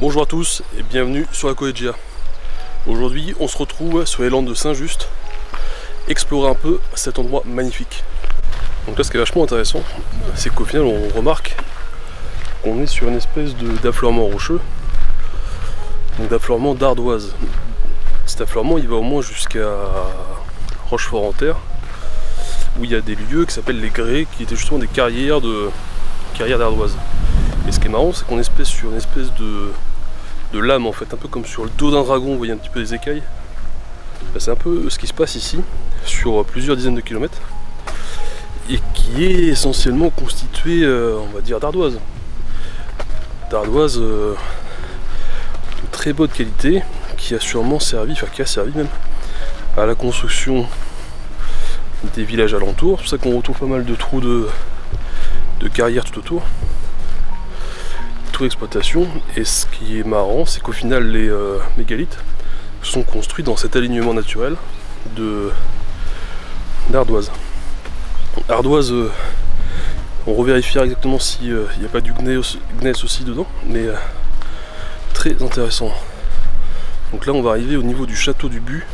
Bonjour à tous et bienvenue sur la Collegia. Aujourd'hui on se retrouve sur les Landes de Saint-Just, explorer un peu cet endroit magnifique. Donc là ce qui est vachement intéressant, c'est qu'au final on remarque qu'on est sur une espèce d'affleurement rocheux, donc d'affleurement d'ardoise. Cet affleurement il va au moins jusqu'à Rochefort-en-Terre, où il y a des lieux qui s'appellent les grès, qui étaient justement des carrières d'ardoise. Et ce qui est marrant, c'est qu'on est sur une espèce de lame en fait, un peu comme sur le dos d'un dragon, vous voyez un petit peu des écailles. C'est un peu ce qui se passe ici, sur plusieurs dizaines de kilomètres, et qui est essentiellement constitué, on va dire, d'ardoise. D'ardoise de très bonne qualité, qui a sûrement servi, enfin qui a servi même, à la construction des villages alentours. C'est pour ça qu'on retrouve pas mal de trous de carrières tout autour. Exploitation. Et ce qui est marrant, c'est qu'au final les mégalithes sont construits dans cet alignement naturel d'ardoise. Ardoise, on revérifiera exactement s'il n'y a pas du gneiss aussi dedans, mais très intéressant. Donc là on va arriver au niveau du château du But,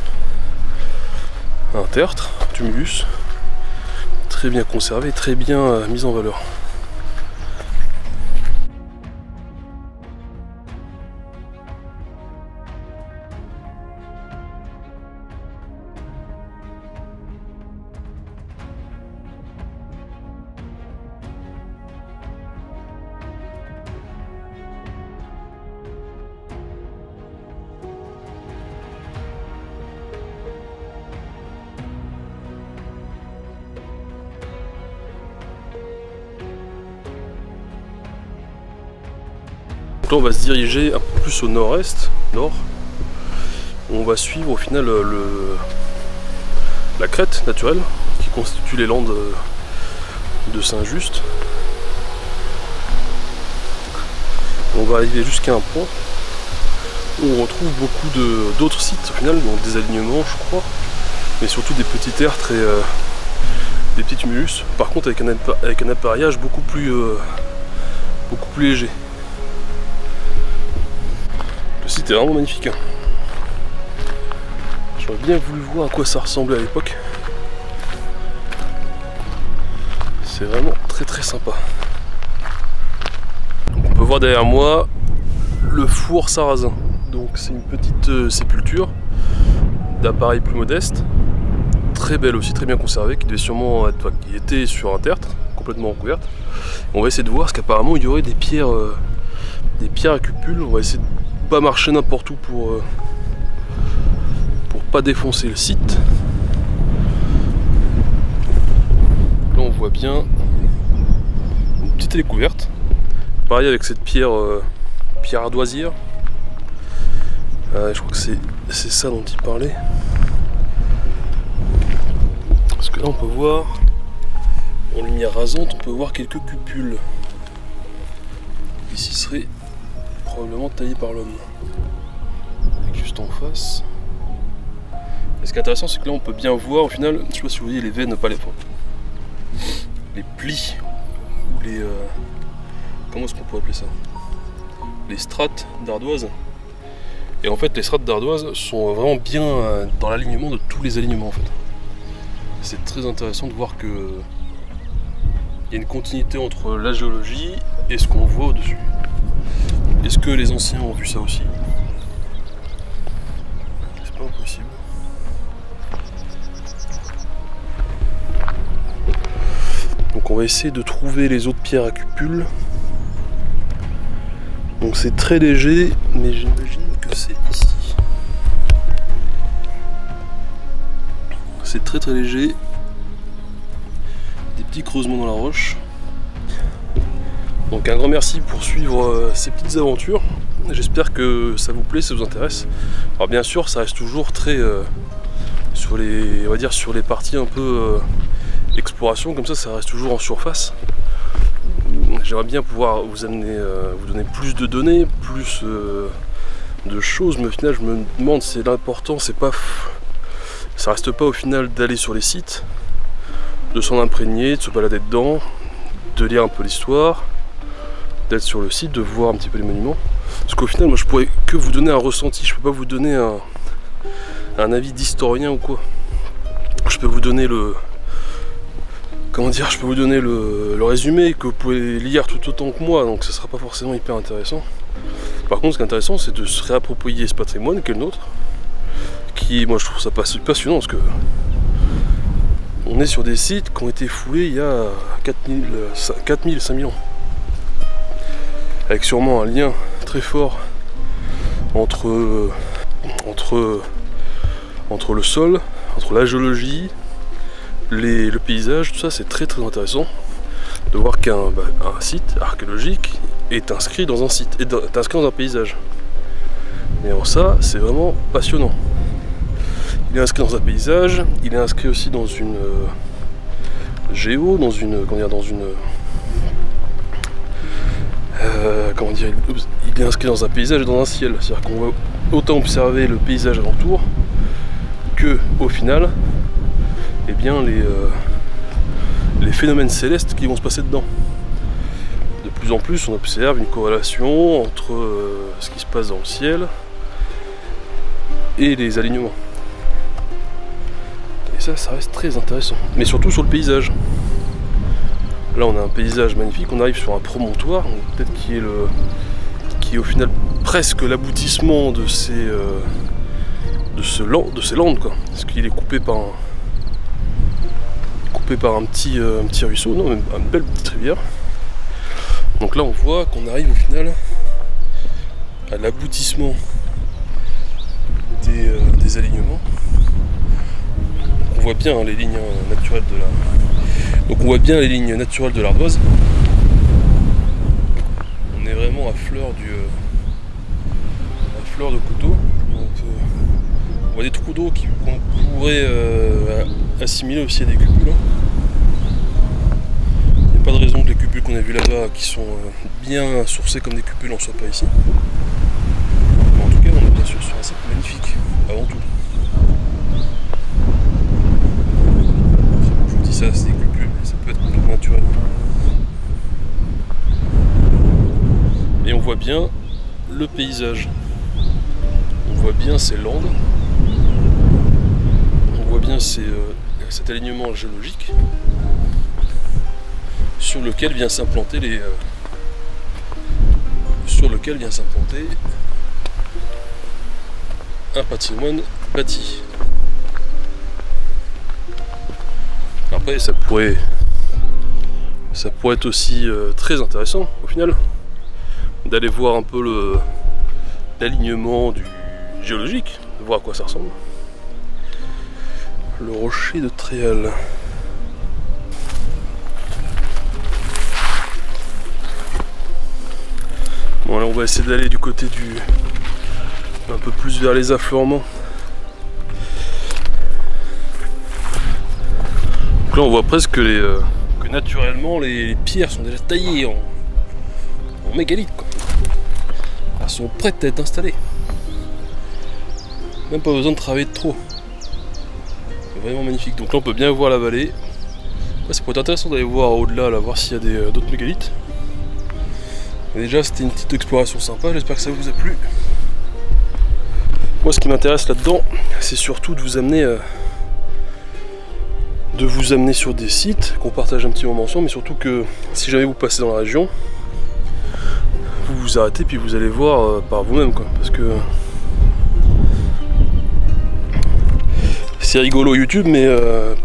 un tertre, tumulus, très bien conservé, très bien mis en valeur. Là on va se diriger un peu plus au nord-est, nord. On va suivre au final la crête naturelle qui constitue les Landes de Saint-Just. On va arriver jusqu'à un point où on retrouve beaucoup d'autres sites au final, donc des alignements je crois, mais surtout des petits tertres et des petits tumulus. Par contre avec un appareillage beaucoup plus léger. Le site est vraiment magnifique. Hein. J'aurais bien voulu voir à quoi ça ressemblait à l'époque. C'est vraiment très très sympa. Donc on peut voir derrière moi le four sarrasin. Donc c'est une petite sépulture d'appareil plus modeste, très belle aussi, très bien conservée, qui devait sûrement être, qui était sur un tertre complètement recouverte. On va essayer de voir, parce qu'apparemment il y aurait des pierres à cupules. On va essayer de pas marcher n'importe où pour pas défoncer le site. Là on voit bien une petite découverte. Pareil avec cette pierre ardoisière. Je crois que c'est ça dont il parlait. Parce que là on peut voir, en lumière rasante, on peut voir quelques cupules. Ici serait probablement taillé par l'homme. Juste en face. Et ce qui est intéressant, c'est que là on peut bien voir au final, je sais pas si vous voyez les veines, pas les plis, ou les comment est-ce qu'on pourrait appeler ça, les strates d'ardoise. Et en fait les strates d'ardoise sont vraiment bien dans l'alignement de tous les alignements en fait. C'est très intéressant de voir que il y a une continuité entre la géologie et ce qu'on voit au-dessus. Est-ce que les anciens ont vu ça aussi? C'est pas impossible. Donc on va essayer de trouver les autres pierres à cupules. Donc c'est très léger, mais j'imagine que c'est ici. C'est très très léger. Des petits creusements dans la roche. Donc un grand merci pour suivre ces petites aventures. J'espère que ça vous plaît, ça vous intéresse. Alors bien sûr, ça reste toujours très sur les, on va dire, sur les parties un peu exploration, comme ça reste toujours en surface. J'aimerais bien pouvoir vous amener, vous donner plus de données, plus de choses, mais au final je me demande, c'est l'important, c'est pas, ça reste pas au final d'aller sur les sites, de s'en imprégner, de se balader dedans, de lire un peu l'histoire, d'être sur le site, de voir un petit peu les monuments. Parce qu'au final, moi je pourrais que vous donner un ressenti, je peux pas vous donner un avis d'historien ou quoi. Je peux vous donner le... Comment dire, je peux vous donner le résumé que vous pouvez lire tout autant que moi, donc ce sera pas forcément hyper intéressant. Par contre, ce qui est intéressant, c'est de se réapproprier ce patrimoine qui est le nôtre, qui, moi je trouve ça passionnant, parce que on est sur des sites qui ont été fouillés il y a 4000, 5000 ans. Avec sûrement un lien très fort entre le sol, entre la géologie, le paysage, tout ça. C'est très intéressant de voir qu'un site archéologique est inscrit dans un site, est inscrit dans un paysage. Et alors ça, c'est vraiment passionnant. Il est inscrit dans un paysage, il est inscrit aussi dans une comment dire, il est inscrit dans un paysage et dans un ciel. C'est-à-dire qu'on va autant observer le paysage alentour que, au final, eh bien, les phénomènes célestes qui vont se passer dedans. De plus en plus, on observe une corrélation entre ce qui se passe dans le ciel et les alignements. Et ça reste très intéressant. Mais surtout sur le paysage. Là, on a un paysage magnifique, on arrive sur un promontoire, peut-être qui est au final presque l'aboutissement de ces landes, quoi. Parce qu'il est coupé par un petit ruisseau, non, même une belle petite rivière. Donc là, on voit qu'on arrive au final à l'aboutissement des alignements. On voit bien les lignes naturelles de la... Donc on voit bien les lignes naturelles de l'ardoise. On est vraiment à fleur de couteau. Donc, on voit des trous d'eau qu'on pourrait assimiler aussi à des cupules. Il n'y a pas de raison que les cupules qu'on a vues là-bas, qui sont bien sourcées comme des cupules, n'en soient pas ici. Mais en tout cas, on est bien sûr sur un site magnifique, avant tout. Je vous dis ça, c'est des cupules, mais ça peut être complètement naturel. Et on voit bien le paysage. On voit bien ces landes. On voit bien cet alignement géologique sur lequel vient s'implanter un patrimoine bâti. Après, ça pourrait être aussi très intéressant au final d'aller voir un peu l'alignement géologique, de voir à quoi ça ressemble. Le rocher de Tréal. Bon, là on va essayer d'aller du côté un peu plus vers les affleurements. Donc là on voit presque que naturellement les pierres sont déjà taillées en mégalithe, quoi. Elles sont prêtes à être installées. Même pas besoin de travailler de trop. C'est vraiment magnifique. Donc là on peut bien voir la vallée. Ouais, ça pourrait être intéressant d'aller voir au-delà, là, voir s'il y a d'autres mégalithes. Et déjà c'était une petite exploration sympa, j'espère que ça vous a plu. Moi ce qui m'intéresse là-dedans, c'est surtout de vous amener sur des sites, qu'on partage un petit moment ensemble, mais surtout que si jamais vous passez dans la région, vous vous arrêtez puis vous allez voir par vous-même, quoi. Parce que c'est rigolo YouTube, mais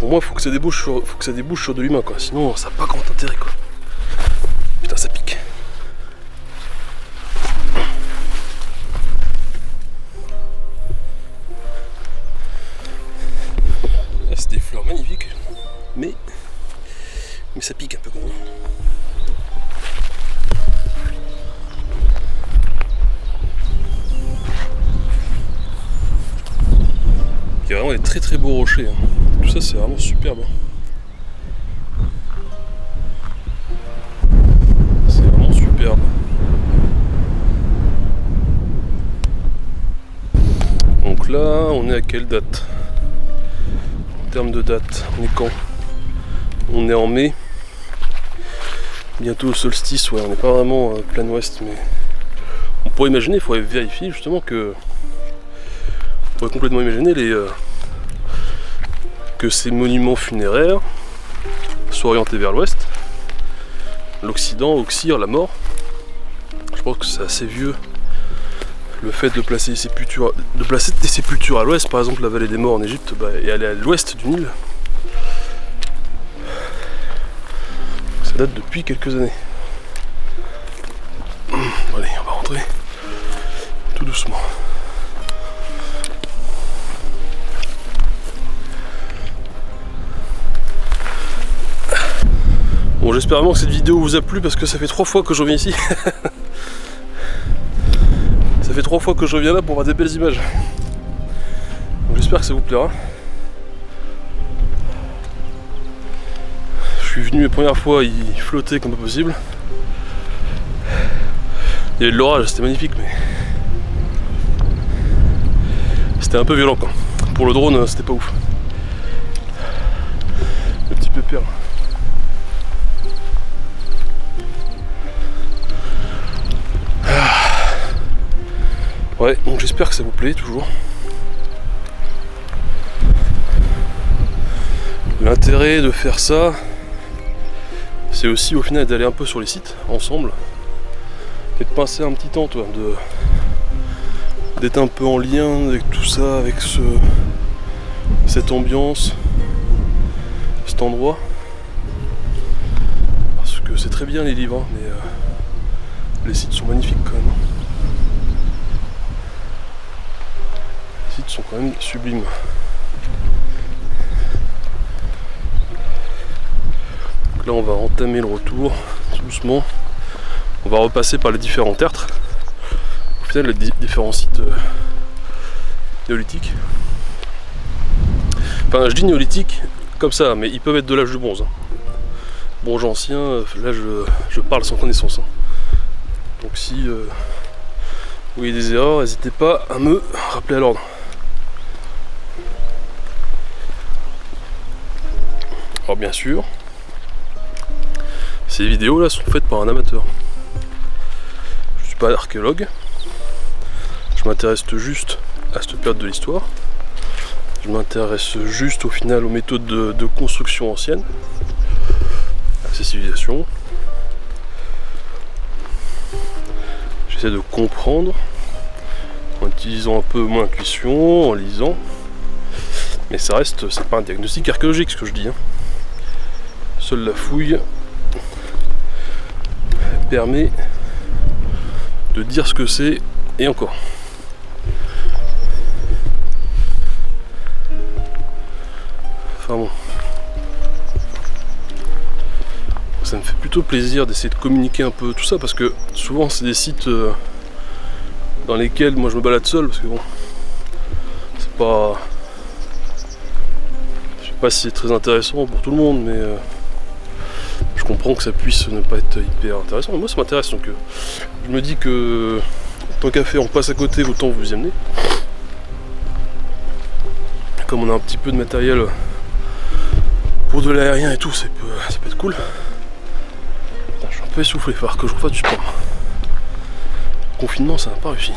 pour moi il faut que ça débouche sur de l'humain, quoi. Sinon ça n'a pas grand intérêt, quoi. Putain, ça pique. Là c'est des fleurs magnifiques, mais ça pique un peu quand même. Il y a vraiment des très beaux rochers, hein. Tout ça c'est vraiment superbe. C'est vraiment superbe. Donc là, on est à quelle date? En termes de date, on est quand? On est en mai. Bientôt au solstice, ouais, on n'est pas vraiment plein ouest, mais pour imaginer, il faudrait vérifier justement que... Il faudrait complètement imaginer que ces monuments funéraires soient orientés vers l'ouest, l'Occident, Auxerre, la mort. Je pense que c'est assez vieux. Le fait de placer des sépultures à l'ouest, par exemple la vallée des morts en Égypte, et aller à l'ouest du Nil, ça date depuis quelques années. Allez, on va rentrer tout doucement. Bon, j'espère vraiment que cette vidéo vous a plu parce que ça fait 3 fois que je reviens ici. Ça fait 3 fois que je reviens là pour avoir des belles images. J'espère que ça vous plaira. Je suis venu la première fois, il flottait comme pas possible. Il y avait de l'orage, c'était magnifique, mais c'était un peu violent quoi. Pour le drone, c'était pas ouf. Le petit pépère. Ouais, donc j'espère que ça vous plaît toujours. L'intérêt de faire ça, c'est aussi au final d'aller un peu sur les sites ensemble et de passer un petit temps, toi, d'être un peu en lien avec tout ça, avec cette ambiance, cet endroit. Parce que c'est très bien les livres, hein, mais les sites sont magnifiques quand même. Les sites sont quand même sublimes. Donc là on va entamer le retour tout doucement. On va repasser par les différents tertres. Au final les différents sites néolithiques. Enfin je dis néolithique comme ça, mais ils peuvent être de l'âge du bronze. Bronze ancien, là je parle sans connaissance. Donc si vous voyez des erreurs, n'hésitez pas à me rappeler à l'ordre. Alors bien sûr, ces vidéos là sont faites par un amateur. Je suis pas archéologue, je m'intéresse juste à cette période de l'histoire. Je m'intéresse juste au final aux méthodes de construction anciennes, à ces civilisations. J'essaie de comprendre en utilisant un peu mon intuition, en lisant. Mais ça reste, c'est pas un diagnostic archéologique ce que je dis. Hein. Seule la fouille permet de dire ce que c'est et encore. Enfin bon. Ça me fait plutôt plaisir d'essayer de communiquer un peu tout ça parce que souvent c'est des sites dans lesquels moi je me balade seul parce que bon, c'est pas... Je sais pas si c'est très intéressant pour tout le monde mais je comprends que ça puisse ne pas être hyper intéressant. Mais moi ça m'intéresse donc je me dis que tant qu'à faire on passe à côté autant vous y amener. Comme on a un petit peu de matériel pour de l'aérien et tout, ça peut être cool. Putain, je suis un peu essoufflé, il va falloir que je refasse du sport. Le confinement ça n'a pas réussi.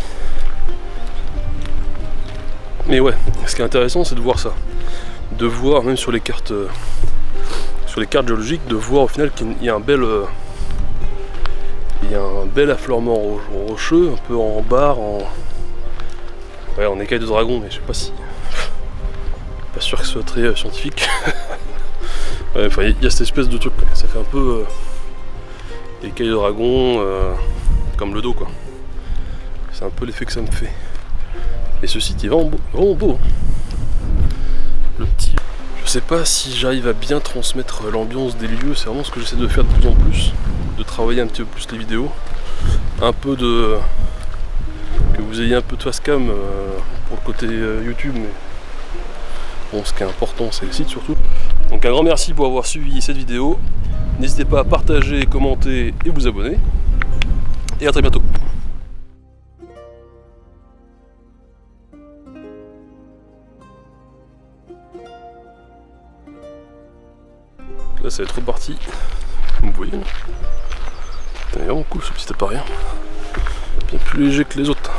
Mais ouais, ce qui est intéressant c'est de voir ça. De voir même sur les cartes géologiques, de voir au final qu'il y a un bel affleurement rocheux, un peu en barre, en écaille de dragon, mais je sais pas si... Pas sûr que ce soit très scientifique. Ouais, enfin, il y a cette espèce de truc, ça fait un peu écaille de dragon, comme le dos quoi. C'est un peu l'effet que ça me fait. Et ce site est vraiment beau. Hein. Le petit... Je sais pas si j'arrive à bien transmettre l'ambiance des lieux, c'est vraiment ce que j'essaie de faire de plus en plus, de travailler un petit peu plus les vidéos, un peu de... que vous ayez un peu de face cam pour le côté YouTube, mais bon, ce qui est important c'est le site surtout. Donc un grand merci pour avoir suivi cette vidéo, n'hésitez pas à partager, commenter et vous abonner, et à très bientôt. Là ça va être reparti, vous voyez, c'est vraiment cool ce petit appareil. bien plus léger que les autres.